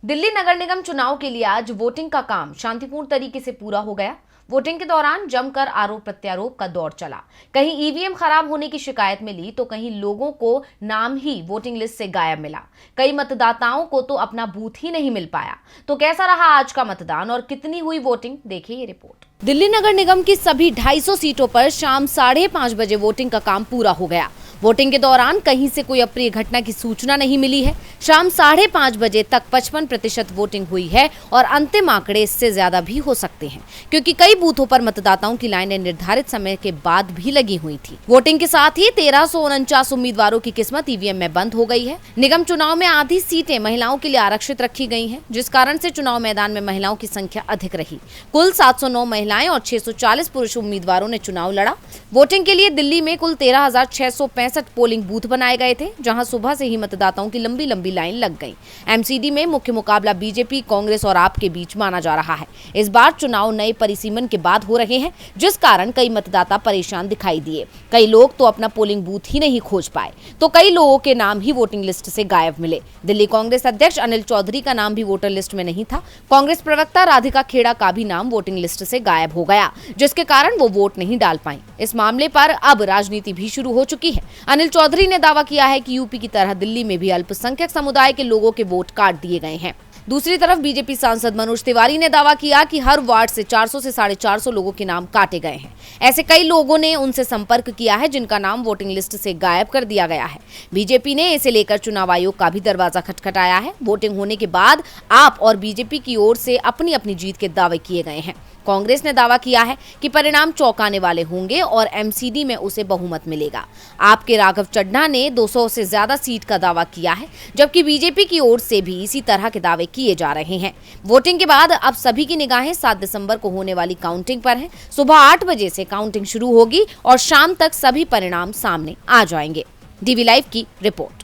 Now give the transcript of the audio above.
दिल्ली नगर निगम चुनाव के लिए आज वोटिंग का काम शांतिपूर्ण तरीके से पूरा हो गया। वोटिंग के दौरान जमकर आरोप प्रत्यारोप का दौर चला। कहीं ईवीएम खराब होने की शिकायत मिली तो कहीं लोगों को नाम ही वोटिंग लिस्ट से गायब मिला। कई मतदाताओं को तो अपना बूथ ही नहीं मिल पाया। तो कैसा रहा आज का मतदान और कितनी हुई वोटिंग, देखिए ये रिपोर्ट। दिल्ली नगर निगम की सभी 250 सीटों पर शाम 5:30 बजे वोटिंग का काम पूरा हो गया। वोटिंग के दौरान कहीं से कोई अप्रिय घटना की सूचना नहीं मिली है। शाम 5:30 बजे तक 55% वोटिंग हुई है और अंतिम आंकड़े इससे ज्यादा भी हो सकते हैं, क्योंकि कई बूथों पर मतदाताओं की लाइनें निर्धारित समय के बाद भी लगी हुई थी। वोटिंग के साथ ही 1349 उम्मीदवारों की किस्मत ईवीएम में बंद हो गई है। निगम चुनाव में आधी सीटें महिलाओं के लिए आरक्षित रखी गई हैं, जिस कारण से चुनाव मैदान में महिलाओं की संख्या अधिक रही। कुल 709 महिलाएं और 640 पुरुष उम्मीदवारों ने चुनाव लड़ा। वोटिंग के लिए दिल्ली में कुल 13,665 पोलिंग बूथ बनाए गए थे, जहां सुबह से ही मतदाताओं की लंबी लंबी लाइन लग गई। एमसीडी में मुख्य मुकाबला बीजेपी, कांग्रेस और आप के बीच माना जा रहा है। इस बार चुनाव नए परिसीमन के बाद हो रहे हैं, जिस कारण कई मतदाता परेशान दिखाई दिए। कई लोग तो अपना पोलिंग बूथ ही नहीं खोज पाए, तो कई लोगों के नाम ही वोटिंग लिस्ट से गायब मिले। दिल्ली कांग्रेस अध्यक्ष अनिल चौधरी का नाम भी वोटर लिस्ट में नहीं था। कांग्रेस प्रवक्ता राधिका खेड़ा का भी नाम वोटिंग लिस्ट से गायब हो गया, जिसके कारण वो वोट नहीं डाल पाई। इस मामले पर अब राजनीति भी शुरू हो चुकी है। अनिल चौधरी ने दावा किया है कि यूपी की तरह दिल्ली में भी अल्पसंख्यक समुदाय के लोगों के वोट काट दिए गए हैं। दूसरी तरफ बीजेपी सांसद मनोज तिवारी ने दावा किया कि हर वार्ड से 400 से 450 लोगों के नाम काटे गए हैं। ऐसे कई लोगों ने उनसे संपर्क किया है जिनका नाम वोटिंग लिस्ट से गायब कर दिया गया है। बीजेपी ने इसे लेकर चुनाव आयोग का भी दरवाजा खटखटाया है। वोटिंग होने के बाद आप और बीजेपी की ओर से अपनी अपनी जीत के दावे किए गए हैं। कांग्रेस ने दावा किया है कि परिणाम चौंकाने वाले होंगे और एमसीडी में उसे बहुमत मिलेगा। आपके राघव चड्ढा ने 200 से ज्यादा सीट का दावा किया है, जबकि बीजेपी की ओर से भी इसी तरह के दावे किए जा रहे हैं। वोटिंग के बाद अब सभी की निगाहें 7 दिसंबर को होने वाली काउंटिंग पर हैं। सुबह 8 बजे से काउंटिंग शुरू होगी और शाम तक सभी परिणाम सामने आ जाएंगे। डीवी लाइव की रिपोर्ट।